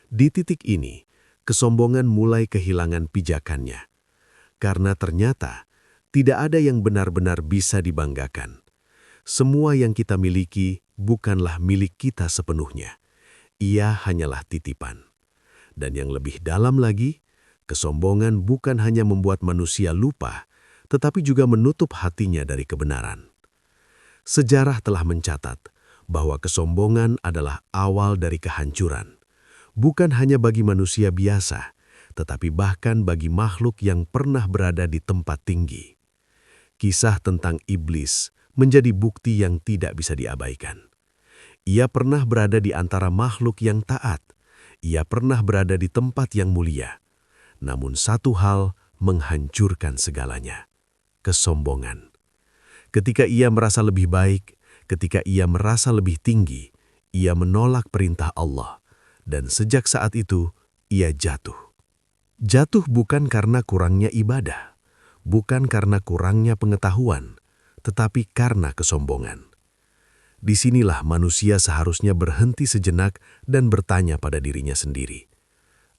Di titik ini, kesombongan mulai kehilangan pijakannya. Karena ternyata tidak ada yang benar-benar bisa dibanggakan. Semua yang kita miliki bukanlah milik kita sepenuhnya. Ia hanyalah titipan. Dan yang lebih dalam lagi, kesombongan bukan hanya membuat manusia lupa, tetapi juga menutup hatinya dari kebenaran. Sejarah telah mencatat bahwa kesombongan adalah awal dari kehancuran. Bukan hanya bagi manusia biasa, tetapi bahkan bagi makhluk yang pernah berada di tempat tinggi. Kisah tentang iblis menjadi bukti yang tidak bisa diabaikan. Ia pernah berada di antara makhluk yang taat. Ia pernah berada di tempat yang mulia. Namun satu hal menghancurkan segalanya: kesombongan. Ketika ia merasa lebih baik, ketika ia merasa lebih tinggi, ia menolak perintah Allah. Dan sejak saat itu, ia jatuh. Jatuh bukan karena kurangnya ibadah, bukan karena kurangnya pengetahuan, tetapi karena kesombongan. Disinilah manusia seharusnya berhenti sejenak dan bertanya pada dirinya sendiri.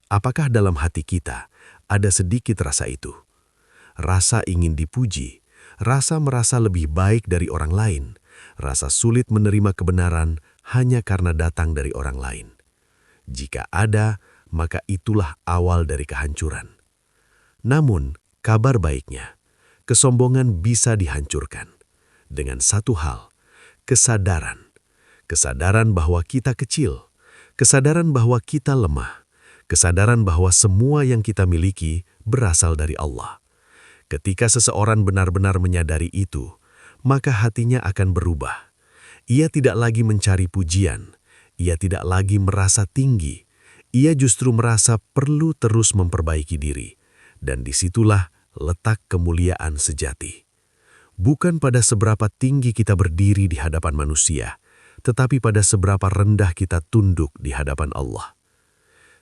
Apakah dalam hati kita ada sedikit rasa itu? Rasa ingin dipuji, rasa merasa lebih baik dari orang lain, rasa sulit menerima kebenaran hanya karena datang dari orang lain. Jika ada, maka itulah awal dari kehancuran. Namun, kabar baiknya, kesombongan bisa dihancurkan dengan satu hal: kesadaran. Kesadaran bahwa kita kecil, kesadaran bahwa kita lemah, kesadaran bahwa semua yang kita miliki berasal dari Allah. Ketika seseorang benar-benar menyadari itu, maka hatinya akan berubah. Ia tidak lagi mencari pujian, ia tidak lagi merasa tinggi, ia justru merasa perlu terus memperbaiki diri. Dan disitulah letak kemuliaan sejati. Bukan pada seberapa tinggi kita berdiri di hadapan manusia, tetapi pada seberapa rendah kita tunduk di hadapan Allah.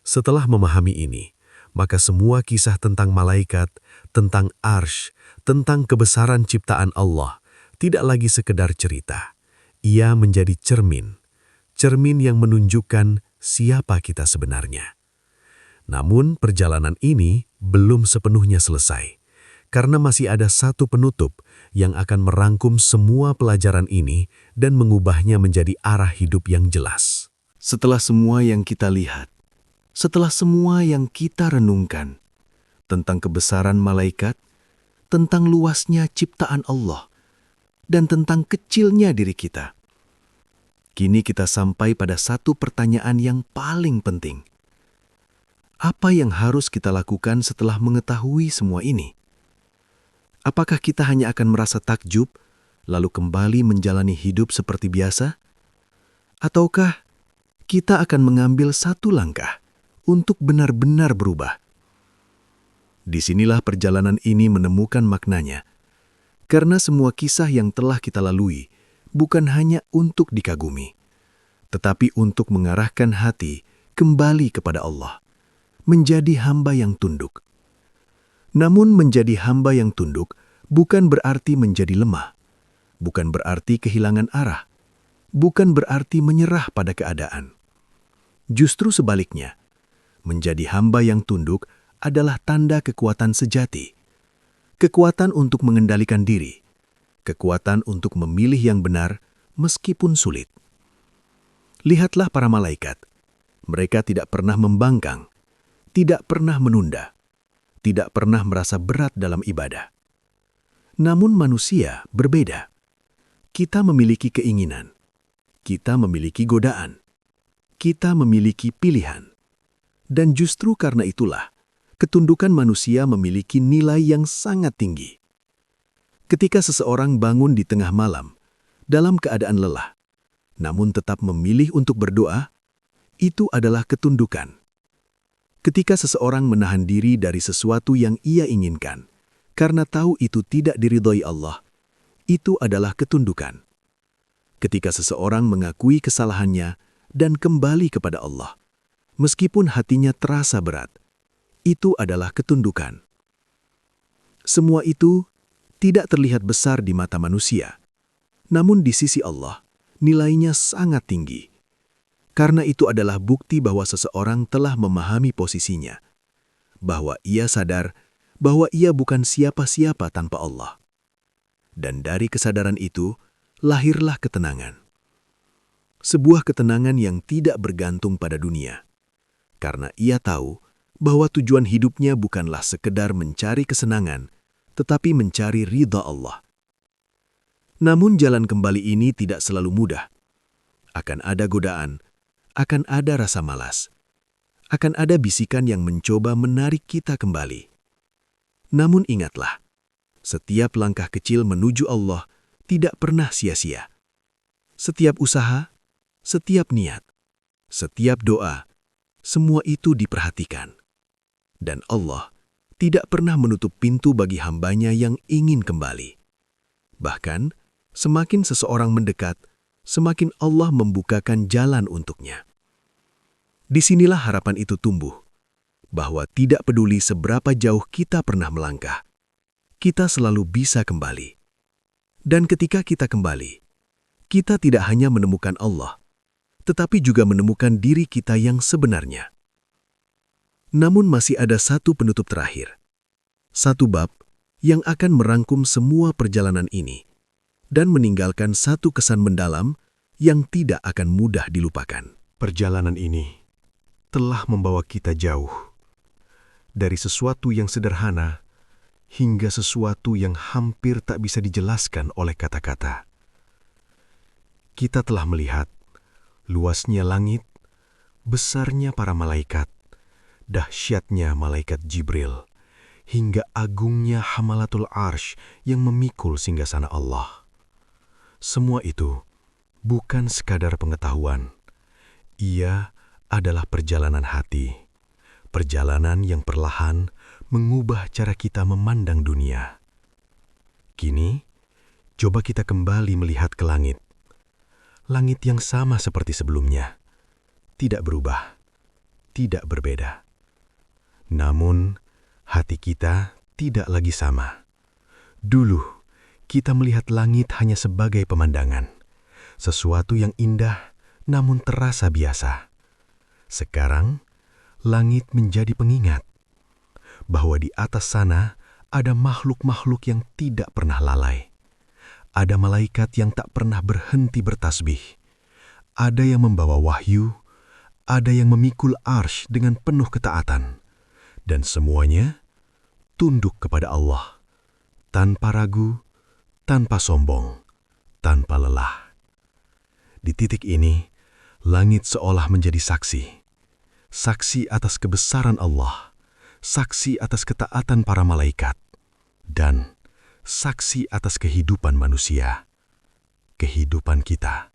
Setelah memahami ini, maka semua kisah tentang malaikat, tentang arsy, tentang kebesaran ciptaan Allah, tidak lagi sekedar cerita. Ia menjadi cermin yang menunjukkan siapa kita sebenarnya. Namun perjalanan ini belum sepenuhnya selesai, karena masih ada satu penutup yang akan merangkum semua pelajaran ini dan mengubahnya menjadi arah hidup yang jelas. Setelah semua yang kita lihat, setelah semua yang kita renungkan tentang kebesaran malaikat, tentang luasnya ciptaan Allah, dan tentang kecilnya diri kita, kini kita sampai pada satu pertanyaan yang paling penting. Apa yang harus kita lakukan setelah mengetahui semua ini? Apakah kita hanya akan merasa takjub, lalu kembali menjalani hidup seperti biasa? Ataukah kita akan mengambil satu langkah untuk benar-benar berubah? Disinilah perjalanan ini menemukan maknanya, karena semua kisah yang telah kita lalui bukan hanya untuk dikagumi, tetapi untuk mengarahkan hati kembali kepada Allah, menjadi hamba yang tunduk. Namun menjadi hamba yang tunduk bukan berarti menjadi lemah, bukan berarti kehilangan arah, bukan berarti menyerah pada keadaan. Justru sebaliknya, menjadi hamba yang tunduk adalah tanda kekuatan sejati, kekuatan untuk mengendalikan diri, kekuatan untuk memilih yang benar meskipun sulit. Lihatlah para malaikat. Mereka tidak pernah membangkang, tidak pernah menunda, tidak pernah merasa berat dalam ibadah. Namun manusia berbeda. Kita memiliki keinginan, kita memiliki godaan, kita memiliki pilihan. Dan justru karena itulah, ketundukan manusia memiliki nilai yang sangat tinggi. Ketika seseorang bangun di tengah malam, dalam keadaan lelah, namun tetap memilih untuk berdoa, itu adalah ketundukan. Ketika seseorang menahan diri dari sesuatu yang ia inginkan, karena tahu itu tidak diridhoi Allah, itu adalah ketundukan. Ketika seseorang mengakui kesalahannya dan kembali kepada Allah, meskipun hatinya terasa berat, itu adalah ketundukan. Semua itu tidak terlihat besar di mata manusia, namun di sisi Allah, nilainya sangat tinggi. Karena itu adalah bukti bahwa seseorang telah memahami posisinya, bahwa ia sadar bahwa ia bukan siapa-siapa tanpa Allah. Dan dari kesadaran itu, lahirlah ketenangan. Sebuah ketenangan yang tidak bergantung pada dunia, karena ia tahu bahwa tujuan hidupnya bukanlah sekedar mencari kesenangan, tetapi mencari ridha Allah. Namun jalan kembali ini tidak selalu mudah. Akan ada godaan, akan ada rasa malas, akan ada bisikan yang mencoba menarik kita kembali. Namun ingatlah, setiap langkah kecil menuju Allah tidak pernah sia-sia. Setiap usaha, setiap niat, setiap doa, semua itu diperhatikan. Dan Allah tidak pernah menutup pintu bagi hambanya yang ingin kembali. Bahkan, semakin seseorang mendekat, semakin Allah membukakan jalan untuknya. Disinilah harapan itu tumbuh, bahwa tidak peduli seberapa jauh kita pernah melangkah, kita selalu bisa kembali. Dan ketika kita kembali, kita tidak hanya menemukan Allah, tetapi juga menemukan diri kita yang sebenarnya. Namun masih ada satu penutup terakhir, satu bab yang akan merangkum semua perjalanan ini, dan meninggalkan satu kesan mendalam yang tidak akan mudah dilupakan. Perjalanan ini telah membawa kita jauh, dari sesuatu yang sederhana hingga sesuatu yang hampir tak bisa dijelaskan oleh kata-kata. Kita telah melihat luasnya langit, besarnya para malaikat, dahsyatnya malaikat Jibril, hingga agungnya Hamalatul Arsy yang memikul singgasana Allah. Semua itu bukan sekadar pengetahuan. Ia adalah perjalanan hati, perjalanan yang perlahan mengubah cara kita memandang dunia. Kini, coba kita kembali melihat ke langit. Langit yang sama seperti sebelumnya, tidak berubah, tidak berbeda. Namun, hati kita tidak lagi sama. Dulu, kita melihat langit hanya sebagai pemandangan, sesuatu yang indah namun terasa biasa. Sekarang, langit menjadi pengingat bahwa di atas sana ada makhluk-makhluk yang tidak pernah lalai. Ada malaikat yang tak pernah berhenti bertasbih. Ada yang membawa wahyu, ada yang memikul arsy dengan penuh ketaatan. Dan semuanya tunduk kepada Allah, tanpa ragu, tanpa sombong, tanpa lelah. Di titik ini, langit seolah menjadi saksi. Saksi atas kebesaran Allah, saksi atas ketaatan para malaikat, dan saksi atas kehidupan manusia, kehidupan kita.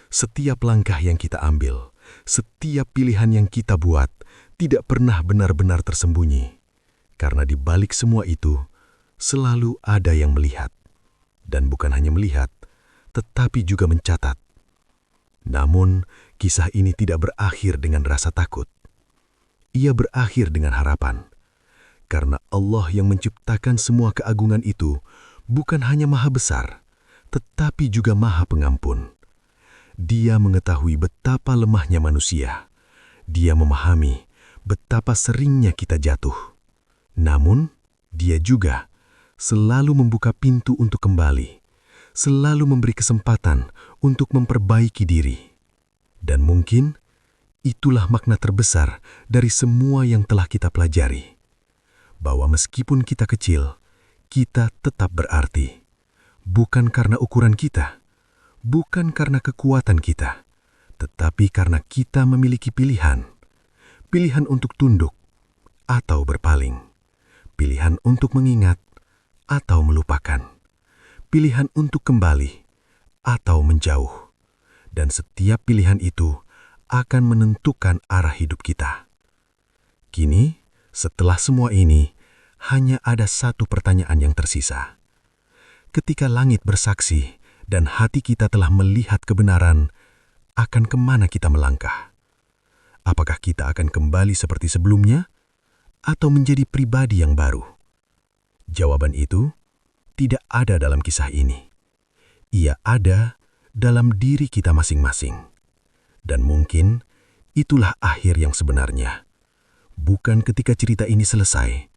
Setiap langkah yang kita ambil, setiap pilihan yang kita buat, tidak pernah benar-benar tersembunyi. Karena di balik semua itu, selalu ada yang melihat. Dan bukan hanya melihat, tetapi juga mencatat. Namun, kisah ini tidak berakhir dengan rasa takut. Ia berakhir dengan harapan. Karena Allah yang menciptakan semua keagungan itu bukan hanya Maha Besar, tetapi juga Maha Pengampun. Dia mengetahui betapa lemahnya manusia. Dia memahami betapa seringnya kita jatuh. Namun, Dia juga selalu membuka pintu untuk kembali, selalu memberi kesempatan untuk memperbaiki diri. Dan mungkin itulah makna terbesar dari semua yang telah kita pelajari. Bahwa meskipun kita kecil, kita tetap berarti. Bukan karena ukuran kita, bukan karena kekuatan kita, tetapi karena kita memiliki pilihan. Pilihan untuk tunduk atau berpaling. Pilihan untuk mengingat atau melupakan. Pilihan untuk kembali atau menjauh. Dan setiap pilihan itu akan menentukan arah hidup kita. Kini, setelah semua ini, hanya ada satu pertanyaan yang tersisa. Ketika langit bersaksi dan hati kita telah melihat kebenaran, akan kemana kita melangkah? Apakah kita akan kembali seperti sebelumnya, atau menjadi pribadi yang baru? Jawaban itu tidak ada dalam kisah ini. Ia ada dalam diri kita masing-masing. Dan mungkin itulah akhir yang sebenarnya. Bukan ketika cerita ini selesai,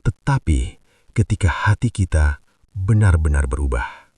tetapi ketika hati kita benar-benar berubah.